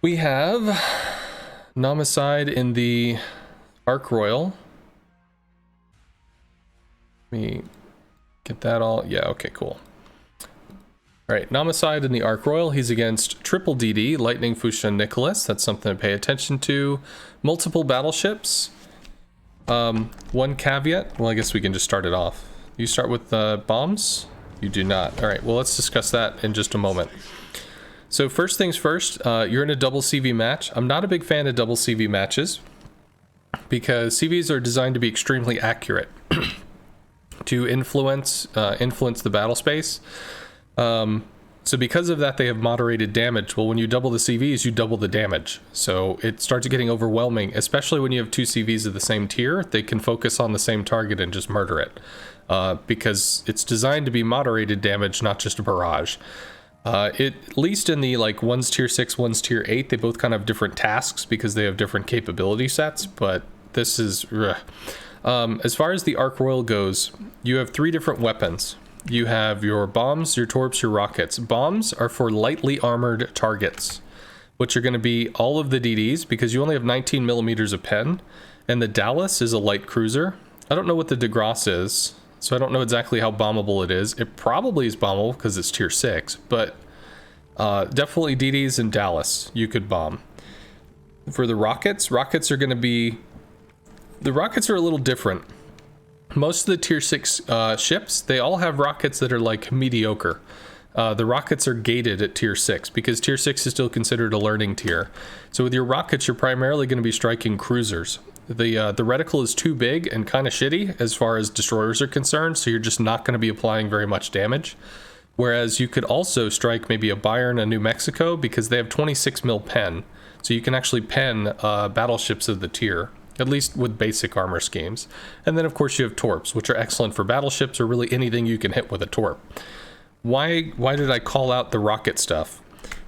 We have Nomiside in the Ark Royal. Let me get that all. Yeah, okay, cool. All right, Nomiside in the Ark Royal. He's against triple DD, Lightning, Fuchsia, Nicholas. That's something to pay attention to. Multiple battleships. One caveat. Well, I guess we can just start it off. You start with bombs? You do not. All right, well, let's discuss that in just a moment. So first things first, you're in a double CV match. I'm not a big fan of double CV matches because CVs are designed to be extremely accurate to influence the battle space. So because of that, they have moderated damage. Well, when you double the CVs, you double the damage. So it starts getting overwhelming, especially when you have two CVs of the same tier. They can focus on the same target and just murder it because it's designed to be moderated damage, not just a barrage. At least in the like one's tier 6, one's tier 8, they both kind of have different tasks because they have different capability sets, but this is as far as the Ark Royal goes, you have 3 different weapons. You have your bombs, your torps, your rockets. Bombs are for lightly armored targets, which are going to be all of the DDs because you only have 19 millimeters of pen, and the Dallas is a light cruiser. I don't know what the de Grasse is, so I don't know exactly how bombable it is. It probably is bombable because it's tier 6, but definitely DDs and Dallas you could bomb. For the rockets are going to be... The rockets are a little different. Most of the tier 6 ships, they all have rockets that are like mediocre. The rockets are gated at tier 6 because tier 6 is still considered a learning tier. So with your rockets, you're primarily going to be striking cruisers. The reticle is too big and kind of shitty as far as destroyers are concerned, so you're just not going to be applying very much damage. Whereas you could also strike maybe a Bayern, a New Mexico, because they have 26 mil pen. So you can actually pen battleships of the tier, at least with basic armor schemes. And then of course you have torps, which are excellent for battleships or really anything you can hit with a torp. Why did I call out the rocket stuff?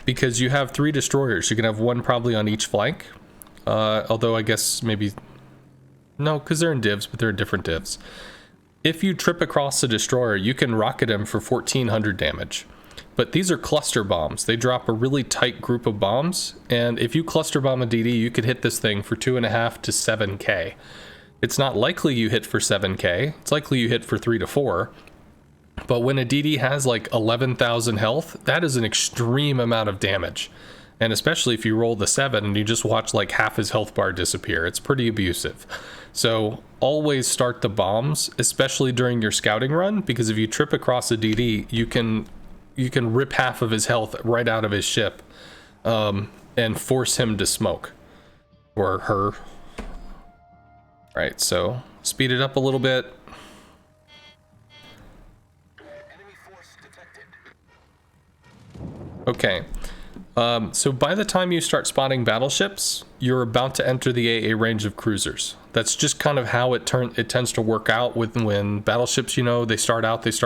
Because you have 3 destroyers. You can have 1 probably on each flank. Although I guess maybe... No, because they're in divs, but they're different divs. If you trip across a destroyer, you can rocket him for 1400 damage. But these are cluster bombs. They drop a really tight group of bombs, and if you cluster bomb a DD, you could hit this thing for 2.5 to 7k. It's not likely you hit for 7k. It's likely you hit for 3 to 4. But when a DD has like 11,000 health, that is an extreme amount of damage. And especially if you roll the 7 and you just watch like half his health bar disappear, it's pretty abusive. So always start the bombs, especially during your scouting run, because if you trip across a DD, you can rip half of his health right out of his ship and force him to smoke. Or her. Right, so speed it up a little bit. Okay. So by the time you start spotting battleships, you're about to enter the AA range of cruisers. That's just kind of how it tends to work out with when battleships, you know, they start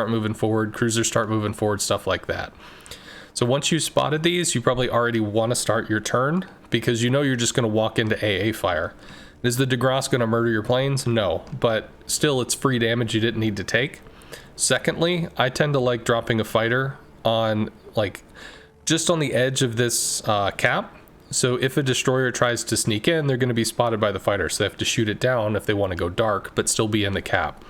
moving forward, cruisers start moving forward, stuff like that. So once you spotted these, you probably already want to start your turn because you know you're just going to walk into AA fire. Is the de Grasse going to murder your planes? No, but still it's free damage you didn't need to take. Secondly, I tend to like dropping a fighter on like just on the edge of this cap. So if a destroyer tries to sneak in, they're going to be spotted by the fighter, so they have to shoot it down if they want to go dark, but still be in the cap.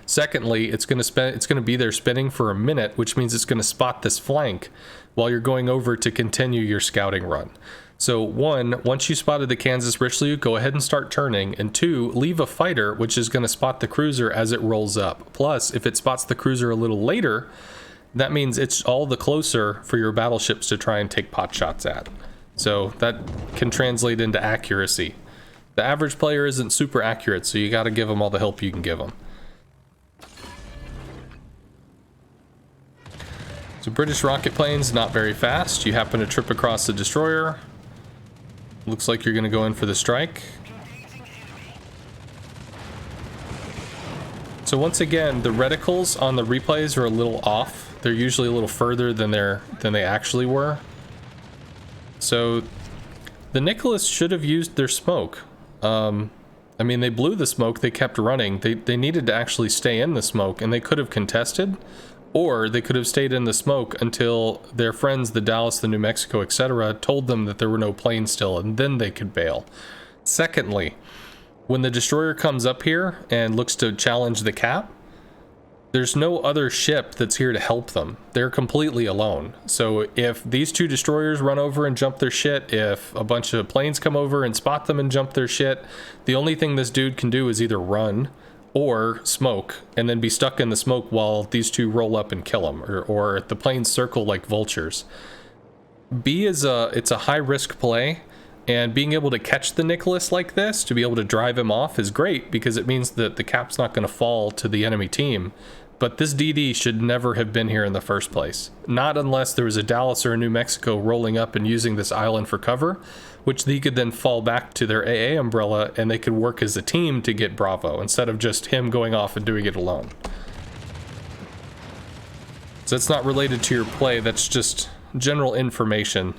Secondly, it's going to be there spinning for a minute, which means it's going to spot this flank while you're going over to continue your scouting run. So 1, once you spotted the Kansas Richelieu, go ahead and start turning, and 2, leave a fighter, which is going to spot the cruiser as it rolls up. Plus, if it spots the cruiser a little later, that means it's all the closer for your battleships to try and take pot shots at. So that can translate into accuracy. The average player isn't super accurate, so you got to give them all the help you can give them. So British rocket planes, not very fast. You happen to trip across the destroyer. Looks like you're going to go in for the strike. So once again, the reticles on the replays are a little off. They're usually a little further than they actually were. So the Nicholas should have used their smoke. I mean, they blew the smoke, they kept running. They needed to actually stay in the smoke, and they could have contested, Or they could have stayed in the smoke until their friends, the Dallas, the New Mexico, etc., told them that there were no planes still, and then they could bail. Secondly, when the destroyer comes up here and looks to challenge the cap, there's no other ship that's here to help them. They're completely alone. So if these two destroyers run over and jump their shit, if a bunch of planes come over and spot them and jump their shit, the only thing this dude can do is either run or smoke, and then be stuck in the smoke while these two roll up and kill him, or the planes circle like vultures. B is it's a high risk play, and being able to catch the Nicholas like this, to be able to drive him off, is great, because it means that the cap's not going to fall to the enemy team. But this DD should never have been here in the first place. Not unless there was a Dallas or a New Mexico rolling up and using this island for cover, which they could then fall back to their AA umbrella and they could work as a team to get Bravo, instead of just him going off and doing it alone. So that's not related to your play, that's just general information.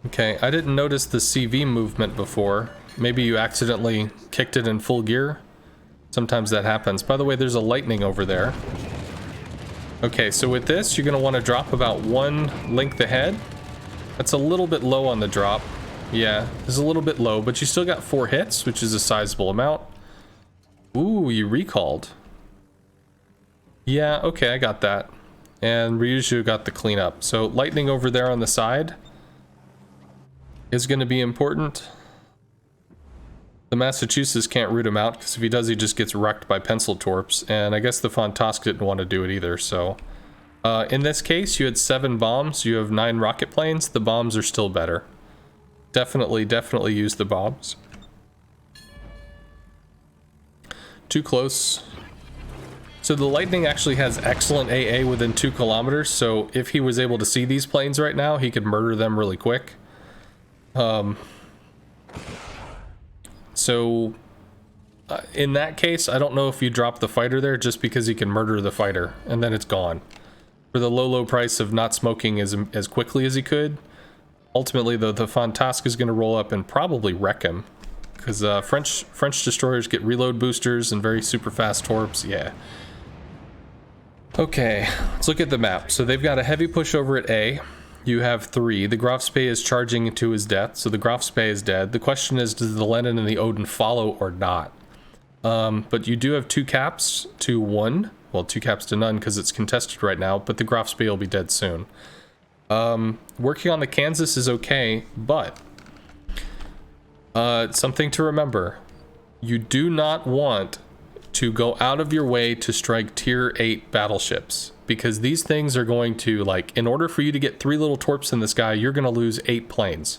Okay, I didn't notice the CV movement before. Maybe you accidentally kicked it in full gear. Sometimes that happens. By the way, there's a lightning over there. Okay, so with this, you're going to want to drop about one length ahead. That's a little bit low on the drop. Yeah, it's a little bit low, but you still got 4 hits, which is a sizable amount. Ooh, you recalled. Yeah, okay, I got that. And Ryuju got the cleanup. So lightning over there on the side is going to be important. The Massachusetts can't root him out, because if he does, he just gets wrecked by pencil torps, and I guess the Fontosk didn't want to do it either, so... in this case, you had 7 bombs, you have 9 rocket planes, the bombs are still better. Definitely use the bombs. Too close. So the Lightning actually has excellent AA within 2 kilometers, so if he was able to see these planes right now, he could murder them really quick. So, in that case, I don't know if you drop the fighter there just because he can murder the fighter, and then it's gone. For the low price of not smoking as quickly as he could, ultimately, though, the Fontosk is going to roll up and probably wreck him. Because French destroyers get reload boosters and very super fast torps, yeah. Okay, let's look at the map. So they've got a heavy push over at A. You have 3. The Graf Spee is charging to his death, so the Graf Spee is dead. The question is, does the Lenin and the Odin follow or not? But you do have 2 caps to 1. Well, 2 caps to none because it's contested right now, but the Graf Spee will be dead soon. Working on the Kansas is okay, but something to remember. You do not want to go out of your way to strike tier 8 battleships, because these things are going to, like, in order for you to get 3 little torps in the sky, you're going to lose 8 planes.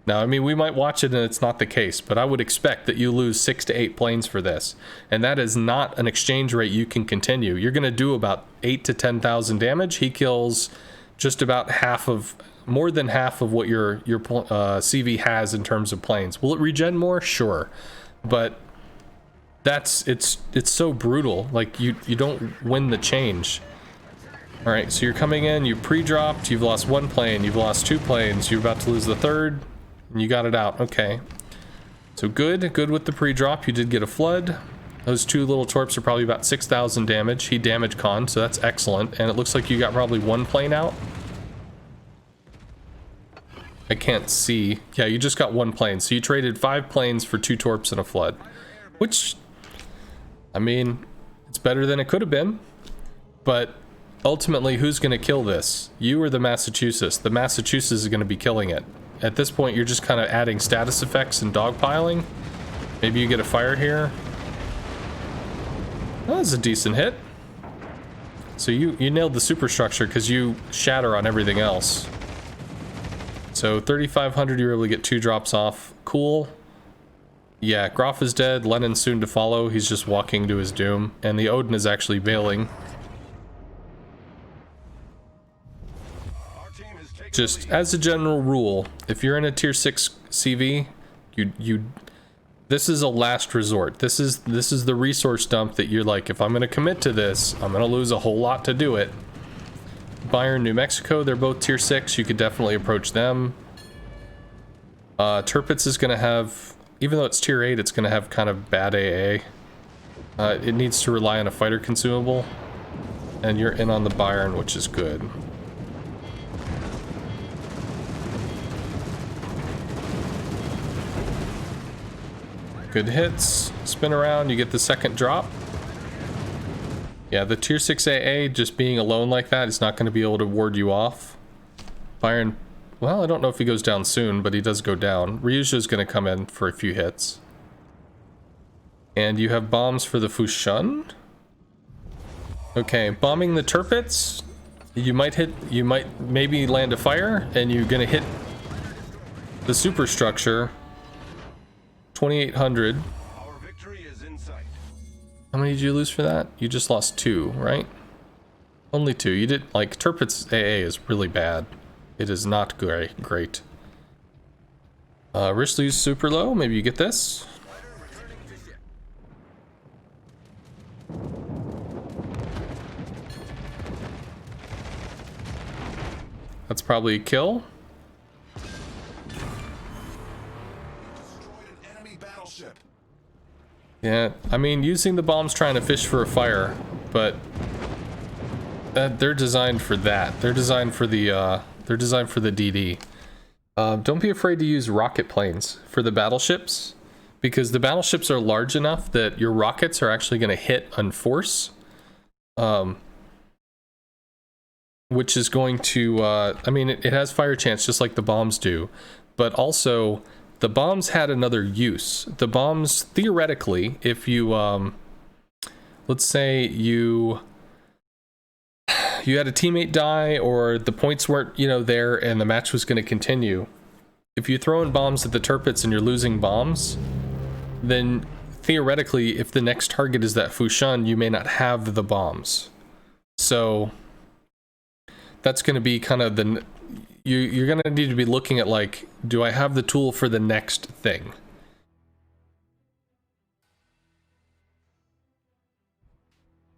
Now, I mean, we might watch it and it's not the case, but I would expect that you lose 6 to 8 planes for this. And that is not an exchange rate you can continue. You're going to do about 8 to 10,000 damage. He kills just about more than half of what your CV has in terms of planes. Will it regen more? Sure. But it's so brutal. Like, you don't win the change. Alright, so you're coming in, you pre-dropped, you've lost 1 plane, you've lost 2 planes, you're about to lose the 3rd, and you got it out. Okay. So good with the pre-drop. You did get a flood. Those 2 little torps are probably about 6,000 damage. He damage con, so that's excellent. And it looks like you got probably 1 plane out. I can't see. Yeah, you just got 1 plane. So you traded 5 planes for 2 torps and a flood. Which, I mean, it's better than it could have been. But ultimately, who's going to kill this? You or the Massachusetts? The Massachusetts is going to be killing it. At this point, you're just kind of adding status effects and dogpiling. Maybe you get a fire here. That was a decent hit. So you nailed the superstructure because you shatter on everything else. So 3,500, you're able to get 2 drops off. Cool. Yeah, Graf is dead. Lenin's soon to follow. He's just walking to his doom. And the Odin is actually bailing. Just as a general rule, if you're in a tier 6 CV, this is a last resort. This is the resource dump that you're like, if I'm going to commit to this, I'm going to lose a whole lot to do it. Bayern, New Mexico, they're both tier 6. You could definitely approach them. Tirpitz is going to have, even though it's tier 8, it's going to have kind of bad AA. It needs to rely on a fighter consumable, and you're in on the Byron, which is good. Good hits. Spin around, you get the second drop. Yeah, the tier 6 AA just being alone like that is not going to be able to ward you off. Byron, well, I don't know if he goes down soon, but he does go down. Ryuja's going to come in for a few hits. And you have bombs for the Fushun. Okay, bombing the Turpits. You might maybe land a fire, and you're going to hit the superstructure. 2,800. How many did you lose for that? You just lost 2, right? Only 2. You did, like, Turpit's AA is really bad. It is not great. Richelieu's super low. Maybe you get this. That's probably a kill. Yeah, I mean, using the bombs trying to fish for a fire, but they're designed for that. They're designed for the DD. Don't be afraid to use rocket planes for the battleships, because the battleships are large enough that your rockets are actually going to hit on force, which is going to, I mean, it has fire chance just like the bombs do, but also the bombs had another use. The bombs, theoretically, if you, let's say you had a teammate die, or the points weren't, you know, there, and the match was going to continue. If you throw in bombs at the Turpits and you're losing bombs, then theoretically, if the next target is that Fushun, you may not have the bombs. So that's going to be kind of the... You're going to need to be looking at, like, do I have the tool for the next thing?